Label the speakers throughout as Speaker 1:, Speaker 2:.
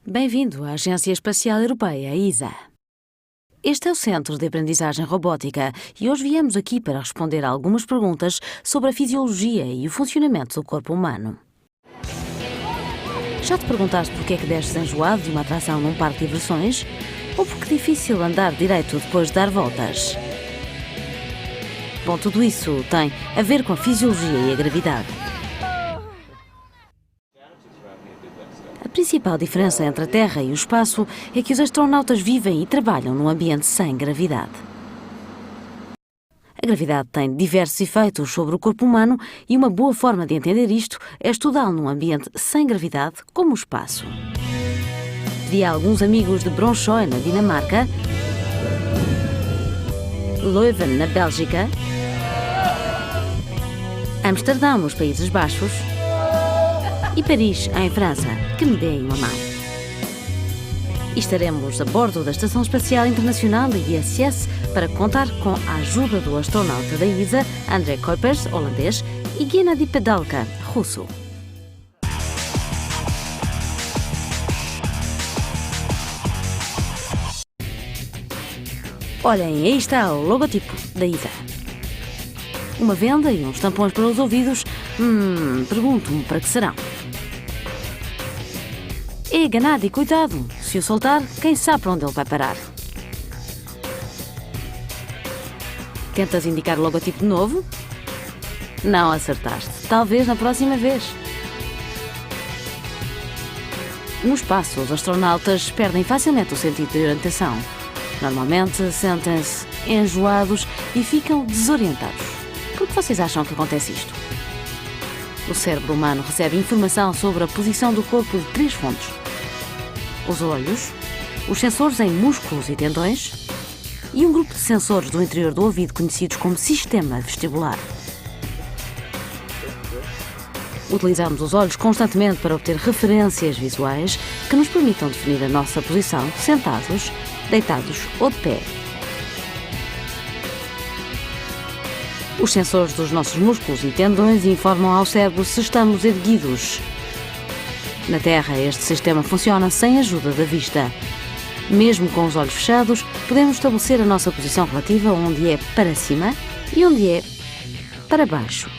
Speaker 1: Bem-vindo à Agência Espacial Europeia, ESA. Este é o Centro de Aprendizagem Robótica e hoje viemos aqui para responder a algumas perguntas sobre a fisiologia e o funcionamento do corpo humano. Já te perguntaste porque é que desces enjoado de uma atração num parque de diversões? Ou porque é difícil andar direito depois de dar voltas? Bom, tudo isso tem a ver com a fisiologia e a gravidade. A principal diferença entre a Terra e o espaço é que os astronautas vivem e trabalham num ambiente sem gravidade. A gravidade tem diversos efeitos sobre o corpo humano e uma boa forma de entender isto é estudá-lo num ambiente sem gravidade, como o espaço. Vi alguns amigos de Bronshøj, na Dinamarca, Leuven, na Bélgica, Amsterdão, nos Países Baixos, e Paris, em França, que me deem uma mão. E estaremos a bordo da Estação Espacial Internacional, ISS, para contar com a ajuda do astronauta da ESA, André Kuipers, holandês, e Gennady Pedalka, russo. Olhem, aí está o logotipo da ESA. Uma venda e uns tampões para os ouvidos. Pergunto-me para que serão. E Gennady, cuidado! Se o soltar, quem sabe para onde ele vai parar? Tentas indicar o logotipo de novo? Não acertaste. Talvez na próxima vez. No espaço, os astronautas perdem facilmente o sentido de orientação. Normalmente sentem-se enjoados e ficam desorientados. Por que vocês acham que acontece isto? O cérebro humano recebe informação sobre a posição do corpo de 3 fontes: os olhos, os sensores em músculos e tendões e um grupo de sensores do interior do ouvido conhecidos como sistema vestibular. Utilizamos os olhos constantemente para obter referências visuais que nos permitam definir a nossa posição sentados, deitados ou de pé. Os sensores dos nossos músculos e tendões informam ao cérebro se estamos erguidos. Na Terra, este sistema funciona sem a ajuda da vista. Mesmo com os olhos fechados, podemos estabelecer a nossa posição relativa onde é para cima e onde é para baixo.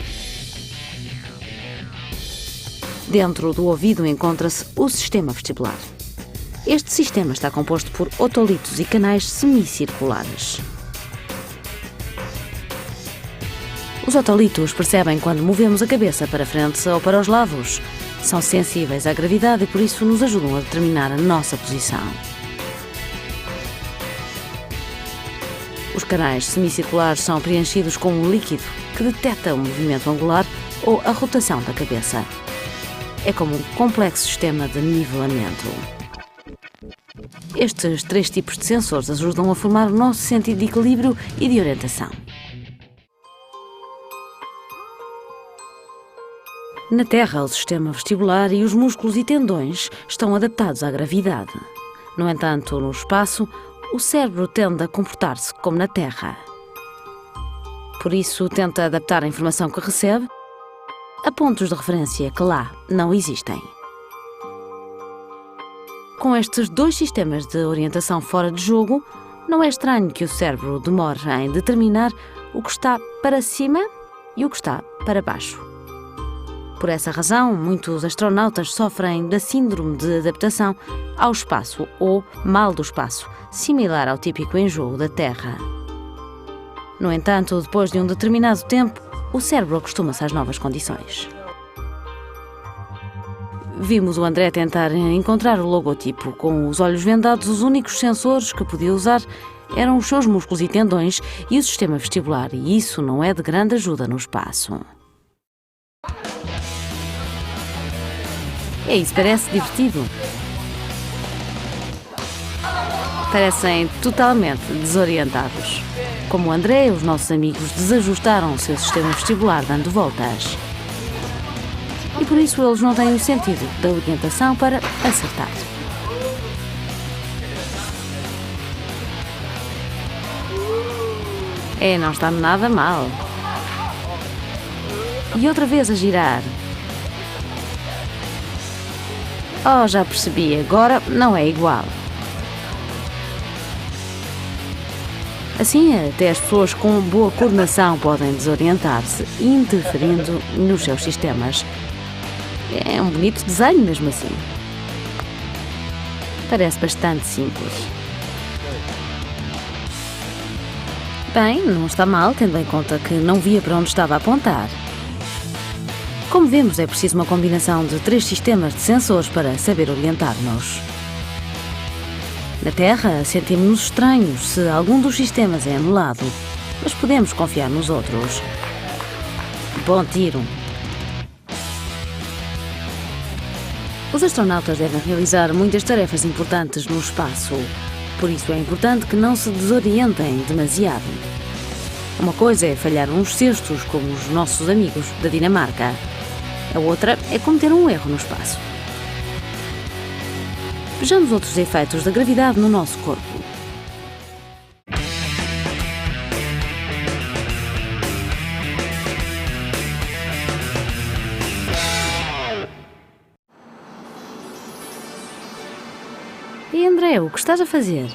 Speaker 1: Dentro do ouvido encontra-se o sistema vestibular. Este sistema está composto por otolitos e canais semicirculares. Os otolitos percebem quando movemos a cabeça para frente ou para os lados. São sensíveis à gravidade e por isso nos ajudam a determinar a nossa posição. Os canais semicirculares são preenchidos com um líquido que detecta o movimento angular ou a rotação da cabeça. É como um complexo sistema de nivelamento. Estes 3 tipos de sensores ajudam a formar o nosso sentido de equilíbrio e de orientação. Na Terra, o sistema vestibular e os músculos e tendões estão adaptados à gravidade. No entanto, no espaço, o cérebro tende a comportar-se como na Terra. Por isso, tenta adaptar a informação que recebe a pontos de referência que lá não existem. Com estes 2 sistemas de orientação fora de jogo, não é estranho que o cérebro demore em determinar o que está para cima e o que está para baixo. Por essa razão, muitos astronautas sofrem da síndrome de adaptação ao espaço ou mal do espaço, similar ao típico enjoo da Terra. No entanto, depois de um determinado tempo, o cérebro acostuma-se às novas condições. Vimos o André tentar encontrar o logotipo. Com os olhos vendados, os únicos sensores que podia usar eram os seus músculos e tendões e o sistema vestibular, e isso não é de grande ajuda no espaço. É isso, parece divertido. Parecem totalmente desorientados. Como o André, os nossos amigos desajustaram o seu sistema vestibular dando voltas. E por isso eles não têm o sentido da orientação para acertar. Não está nada mal. E outra vez a girar. Oh, já percebi, agora não é igual. Assim, até as pessoas com boa coordenação podem desorientar-se, interferindo nos seus sistemas. É um bonito desenho mesmo assim. Parece bastante simples. Bem, não está mal, tendo em conta que não via para onde estava a apontar. Como vemos, é preciso uma combinação de 3 sistemas de sensores para saber orientar-nos. Na Terra, sentimos-nos estranhos se algum dos sistemas é anulado, mas podemos confiar nos outros. Bom tiro! Os astronautas devem realizar muitas tarefas importantes no espaço, por isso é importante que não se desorientem demasiado. Uma coisa é falhar uns cestos, como os nossos amigos da Dinamarca. A outra é cometer um erro no espaço. Vejamos outros efeitos da gravidade no nosso corpo. E André, o que estás a fazer?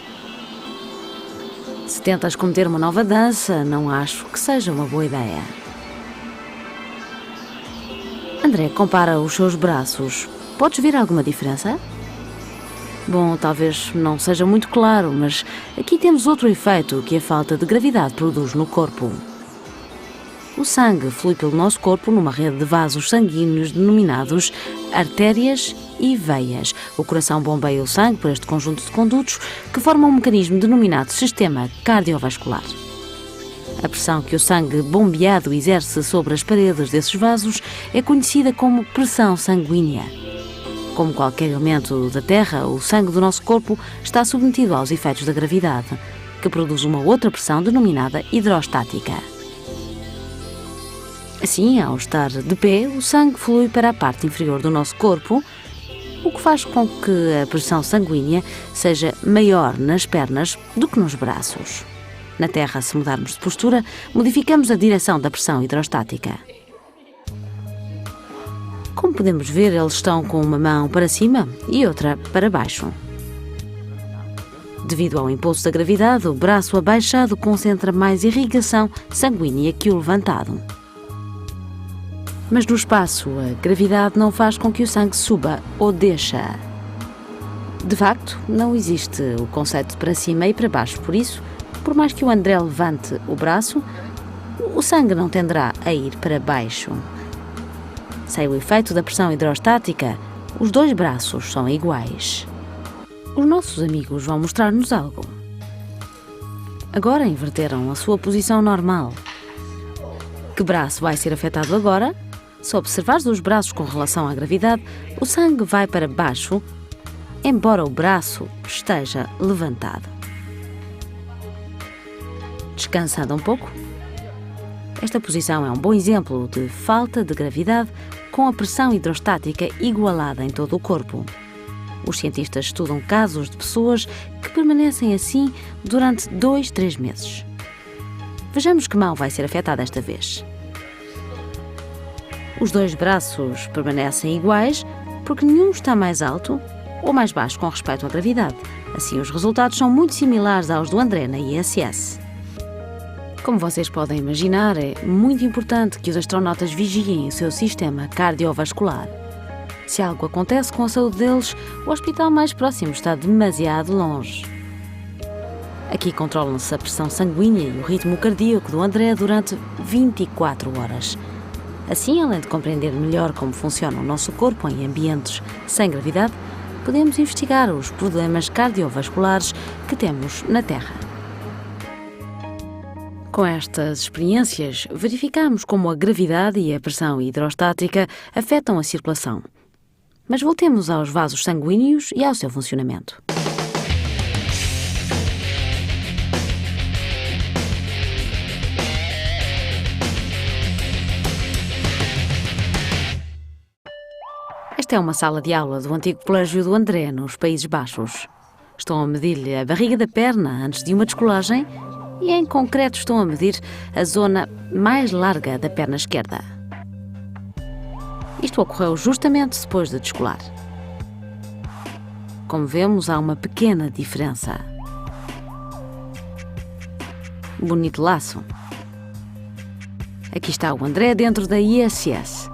Speaker 1: Se tentas cometer uma nova dança, não acho que seja uma boa ideia. André, compara os seus braços. Podes ver alguma diferença? Bom, talvez não seja muito claro, mas aqui temos outro efeito que a falta de gravidade produz no corpo. O sangue flui pelo nosso corpo numa rede de vasos sanguíneos denominados artérias e veias. O coração bombeia o sangue por este conjunto de condutos que forma um mecanismo denominado sistema cardiovascular. A pressão que o sangue bombeado exerce sobre as paredes desses vasos é conhecida como pressão sanguínea. Como qualquer elemento da Terra, o sangue do nosso corpo está submetido aos efeitos da gravidade, que produz uma outra pressão denominada hidrostática. Assim, ao estar de pé, o sangue flui para a parte inferior do nosso corpo, o que faz com que a pressão sanguínea seja maior nas pernas do que nos braços. Na Terra, se mudarmos de postura, modificamos a direção da pressão hidrostática. Como podemos ver, eles estão com uma mão para cima e outra para baixo. Devido ao impulso da gravidade, o braço abaixado concentra mais irrigação sanguínea que o levantado. Mas no espaço, a gravidade não faz com que o sangue suba ou desça. De facto, não existe o conceito de para cima e para baixo, por isso, por mais que o André levante o braço, o sangue não tenderá a ir para baixo. Sem o efeito da pressão hidrostática, os 2 braços são iguais. Os nossos amigos vão mostrar-nos algo. Agora inverteram a sua posição normal. Que braço vai ser afetado agora? Se observares os braços com relação à gravidade, o sangue vai para baixo, embora o braço esteja levantado. Descansando um pouco. Esta posição é um bom exemplo de falta de gravidade com a pressão hidrostática igualada em todo o corpo. Os cientistas estudam casos de pessoas que permanecem assim durante 2-3 meses. Vejamos que mão vai ser afetada esta vez. Os 2 braços permanecem iguais porque nenhum está mais alto ou mais baixo com respeito à gravidade. Assim, os resultados são muito similares aos do André na ISS. Como vocês podem imaginar, é muito importante que os astronautas vigiem o seu sistema cardiovascular. Se algo acontece com a saúde deles, o hospital mais próximo está demasiado longe. Aqui controlam-se a pressão sanguínea e o ritmo cardíaco do André durante 24 horas. Assim, além de compreender melhor como funciona o nosso corpo em ambientes sem gravidade, podemos investigar os problemas cardiovasculares que temos na Terra. Com estas experiências, verificamos como a gravidade e a pressão hidrostática afetam a circulação. Mas voltemos aos vasos sanguíneos e ao seu funcionamento. Esta é uma sala de aula do antigo colégio do André, nos Países Baixos. Estão a medir-lhe a barriga da perna antes de uma descolagem e, em concreto, estão a medir a zona mais larga da perna esquerda. Isto ocorreu justamente depois de descolar. Como vemos, há uma pequena diferença. Bonito laço. Aqui está o André dentro da ISS.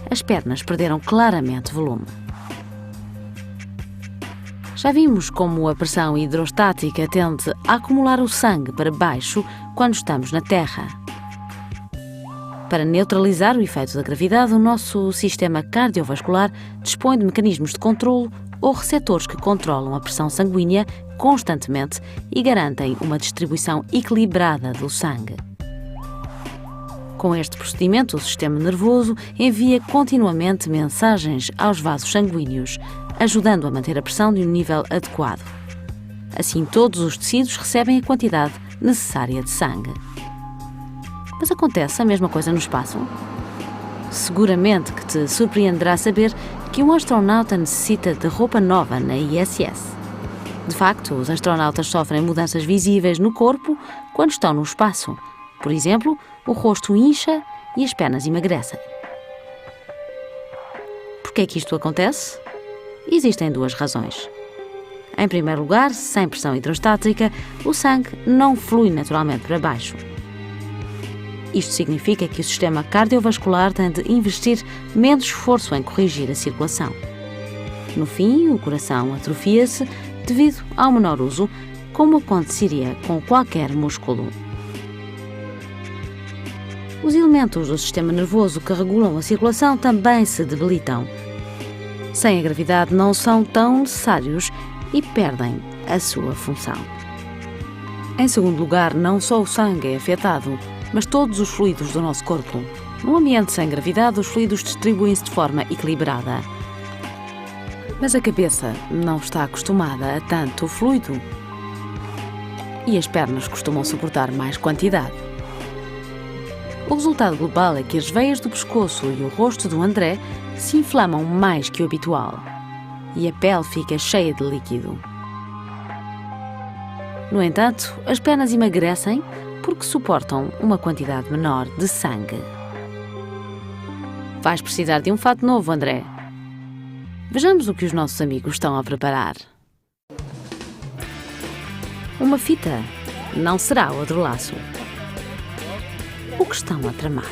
Speaker 1: As pernas perderam claramente volume. Já vimos como a pressão hidrostática tende a acumular o sangue para baixo quando estamos na Terra. Para neutralizar o efeito da gravidade, o nosso sistema cardiovascular dispõe de mecanismos de controlo ou receptores que controlam a pressão sanguínea constantemente e garantem uma distribuição equilibrada do sangue. Com este procedimento, o sistema nervoso envia continuamente mensagens aos vasos sanguíneos, ajudando a manter a pressão de um nível adequado. Assim, todos os tecidos recebem a quantidade necessária de sangue. Mas acontece a mesma coisa no espaço? Seguramente que te surpreenderá saber que um astronauta necessita de roupa nova na ISS. De facto, os astronautas sofrem mudanças visíveis no corpo quando estão no espaço. Por exemplo, o rosto incha e as pernas emagrecem. Por que é que isto acontece? Existem duas razões. Em primeiro lugar, sem pressão hidrostática, o sangue não flui naturalmente para baixo. Isto significa que o sistema cardiovascular tem de investir menos esforço em corrigir a circulação. No fim, o coração atrofia-se devido ao menor uso, como aconteceria com qualquer músculo. Os elementos do sistema nervoso que regulam a circulação também se debilitam. Sem a gravidade não são tão necessários e perdem a sua função. Em segundo lugar, não só o sangue é afetado, mas todos os fluidos do nosso corpo. Num ambiente sem gravidade, os fluidos distribuem-se de forma equilibrada. Mas a cabeça não está acostumada a tanto fluido e as pernas costumam suportar mais quantidade. O resultado global é que as veias do pescoço e o rosto do André se inflamam mais que o habitual e a pele fica cheia de líquido. No entanto, as pernas emagrecem porque suportam uma quantidade menor de sangue. Vais precisar de um fato novo, André. Vejamos o que os nossos amigos estão a preparar. Uma fita não será outro laço. O que estão a tramar?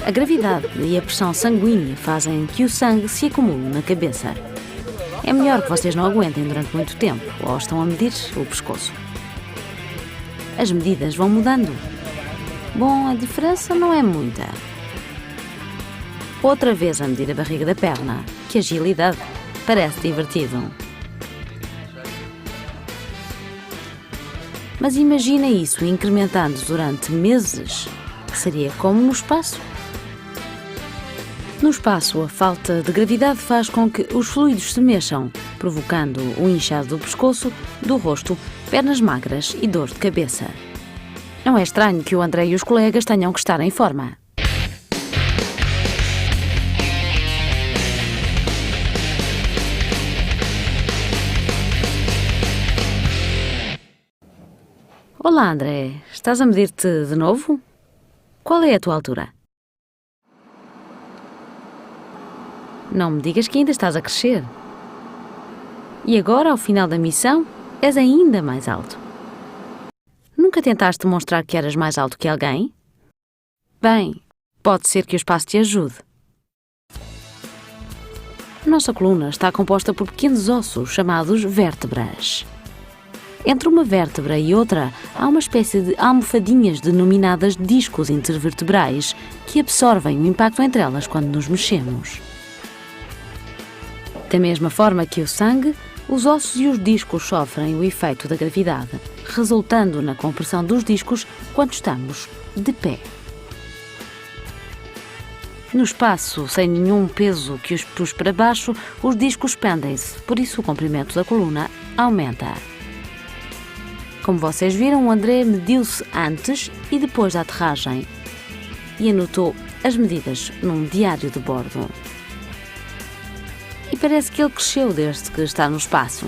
Speaker 1: A gravidade e a pressão sanguínea fazem que o sangue se acumule na cabeça. É melhor que vocês não aguentem durante muito tempo ou estão a medir o pescoço. As medidas vão mudando. Bom, a diferença não é muita. Outra vez a medir a barriga da perna. Que agilidade! Parece divertido. Mas imagina isso incrementando durante meses. Seria como no espaço. No espaço, a falta de gravidade faz com que os fluidos se mexam, provocando o inchado do pescoço, do rosto, pernas magras e dor de cabeça. Não é estranho que o André e os colegas tenham que estar em forma. Olá, André. Estás a medir-te de novo? Qual é a tua altura? Não me digas que ainda estás a crescer. E agora, ao final da missão, és ainda mais alto. Nunca tentaste mostrar que eras mais alto que alguém? Bem, pode ser que o espaço te ajude. A nossa coluna está composta por pequenos ossos chamados vértebras. Entre uma vértebra e outra, há uma espécie de almofadinhas denominadas discos intervertebrais que absorvem o impacto entre elas quando nos mexemos. Da mesma forma que o sangue, os ossos e os discos sofrem o efeito da gravidade, resultando na compressão dos discos quando estamos de pé. No espaço, sem nenhum peso que os puxe para baixo, os discos expandem-se, por isso o comprimento da coluna aumenta. Como vocês viram, o André mediu-se antes e depois da aterragem e anotou as medidas num diário de bordo. E parece que ele cresceu desde que está no espaço.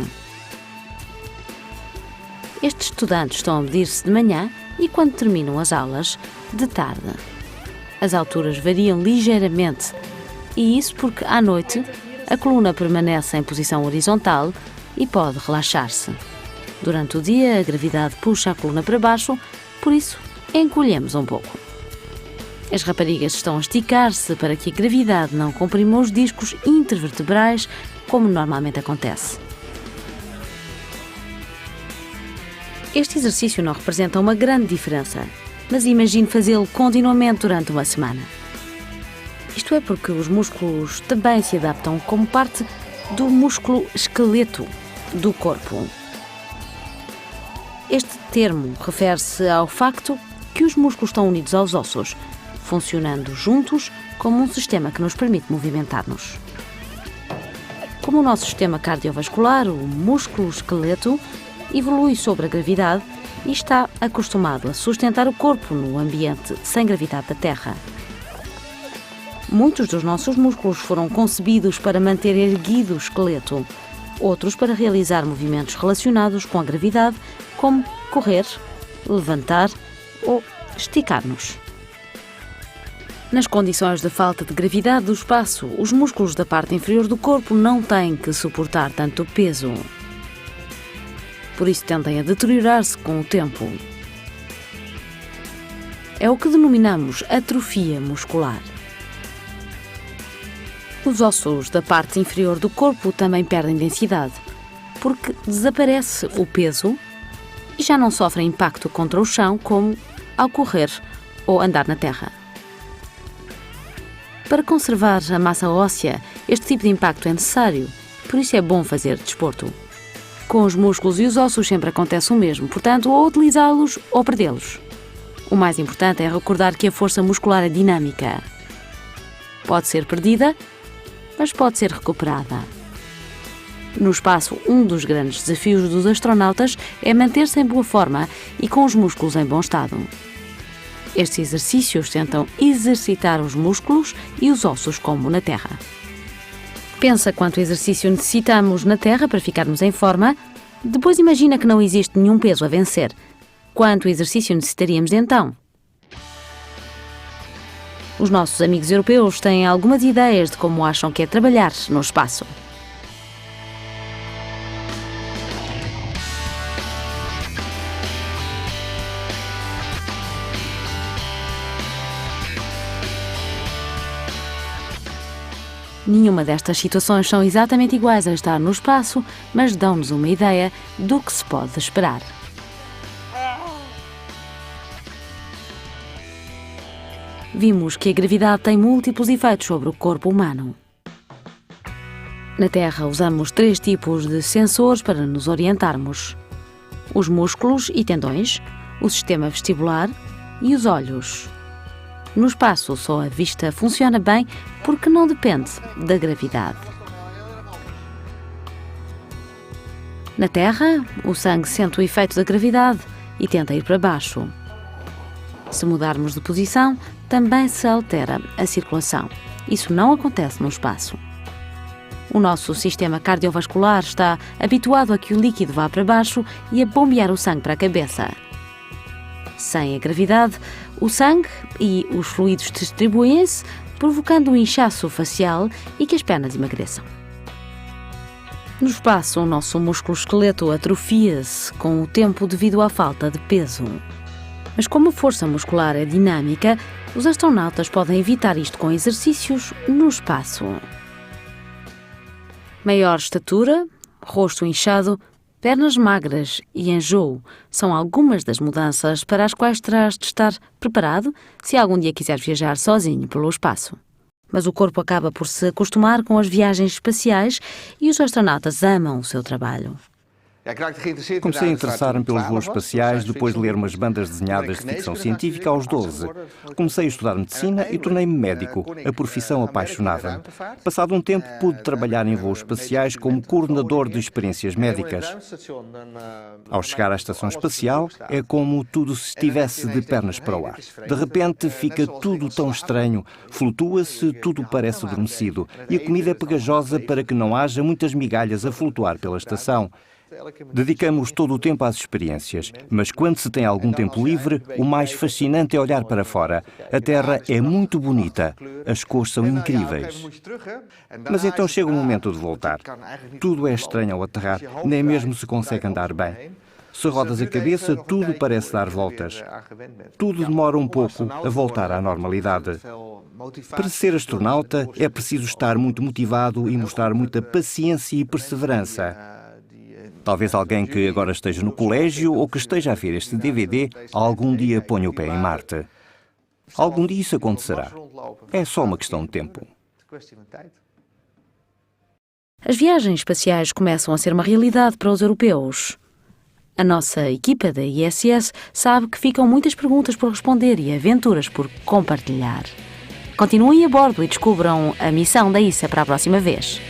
Speaker 1: Estes estudantes estão a medir-se de manhã e, quando terminam as aulas, de tarde. As alturas variam ligeiramente, e isso porque, à noite, a coluna permanece em posição horizontal e pode relaxar-se. Durante o dia, a gravidade puxa a coluna para baixo, por isso encolhemos um pouco. As raparigas estão a esticar-se para que a gravidade não comprima os discos intervertebrais, como normalmente acontece. Este exercício não representa uma grande diferença, mas imagine fazê-lo continuamente durante uma semana. Isto é porque os músculos também se adaptam como parte do músculo esqueleto do corpo. Este termo refere-se ao facto que os músculos estão unidos aos ossos, funcionando juntos como um sistema que nos permite movimentar-nos. Como o nosso sistema cardiovascular, o músculo esqueleto evolui sobre a gravidade e está acostumado a sustentar o corpo no ambiente sem gravidade da Terra. Muitos dos nossos músculos foram concebidos para manter erguido o esqueleto, outros para realizar movimentos relacionados com a gravidade, como correr, levantar ou esticar-nos. Nas condições de falta de gravidade do espaço, os músculos da parte inferior do corpo não têm que suportar tanto peso. Por isso tendem a deteriorar-se com o tempo. É o que denominamos atrofia muscular. Os ossos da parte inferior do corpo também perdem densidade, porque desaparece o peso e já não sofrem impacto contra o chão como ao correr ou andar na terra. Para conservar a massa óssea, este tipo de impacto é necessário, por isso é bom fazer desporto. Com os músculos e os ossos sempre acontece o mesmo, portanto, ou utilizá-los ou perdê-los. O mais importante é recordar que a força muscular é dinâmica. Pode ser perdida, mas pode ser recuperada. No espaço, um dos grandes desafios dos astronautas é manter-se em boa forma e com os músculos em bom estado. Estes exercícios tentam exercitar os músculos e os ossos como na Terra. Pensa quanto exercício necessitamos na Terra para ficarmos em forma, depois imagina que não existe nenhum peso a vencer. Quanto exercício necessitaríamos então? Os nossos amigos europeus têm algumas ideias de como acham que é trabalhar no espaço. Nenhuma destas situações são exatamente iguais a estar no espaço, mas dão-nos uma ideia do que se pode esperar. Vimos que a gravidade tem múltiplos efeitos sobre o corpo humano. Na Terra usamos 3 tipos de sensores para nos orientarmos: os músculos e tendões, o sistema vestibular e os olhos. No espaço, só a vista funciona bem porque não depende da gravidade. Na Terra, o sangue sente o efeito da gravidade e tenta ir para baixo. Se mudarmos de posição, também se altera a circulação. Isso não acontece no espaço. O nosso sistema cardiovascular está habituado a que o líquido vá para baixo e a bombear o sangue para a cabeça. Sem a gravidade, o sangue e os fluidos distribuem-se, provocando um inchaço facial e que as pernas emagreçam. No espaço, o nosso músculo esqueleto atrofia-se com o tempo devido à falta de peso. Mas como a força muscular é dinâmica, os astronautas podem evitar isto com exercícios no espaço. Maior estatura, rosto inchado, pernas magras e enjoo são algumas das mudanças para as quais terás de estar preparado se algum dia quiser viajar sozinho pelo espaço. Mas o corpo acaba por se acostumar com as viagens espaciais e os astronautas amam o seu trabalho.
Speaker 2: Comecei a interessar-me pelos voos espaciais depois de ler umas bandas desenhadas de ficção científica aos 12. Comecei a estudar medicina e tornei-me médico. A profissão apaixonava-me. Passado um tempo, pude trabalhar em voos espaciais como coordenador de experiências médicas. Ao chegar à estação espacial, é como tudo se estivesse de pernas para o ar. De repente, fica tudo tão estranho. Flutua-se, tudo parece adormecido. E a comida é pegajosa para que não haja muitas migalhas a flutuar pela estação. Dedicamos todo o tempo às experiências, mas quando se tem algum tempo livre, o mais fascinante é olhar para fora. A Terra é muito bonita, as cores são incríveis. Mas então chega o momento de voltar. Tudo é estranho ao aterrar, nem mesmo se consegue andar bem. Se rodas a cabeça, tudo parece dar voltas. Tudo demora um pouco a voltar à normalidade. Para ser astronauta, é preciso estar muito motivado e mostrar muita paciência e perseverança. Talvez alguém que agora esteja no colégio ou que esteja a ver este DVD, algum dia ponha o pé em Marte. Algum dia isso acontecerá. É só uma questão de tempo.
Speaker 1: As viagens espaciais começam a ser uma realidade para os europeus. A nossa equipa da ISS sabe que ficam muitas perguntas por responder e aventuras por compartilhar. Continuem a bordo e descubram a missão da ISA para a próxima vez.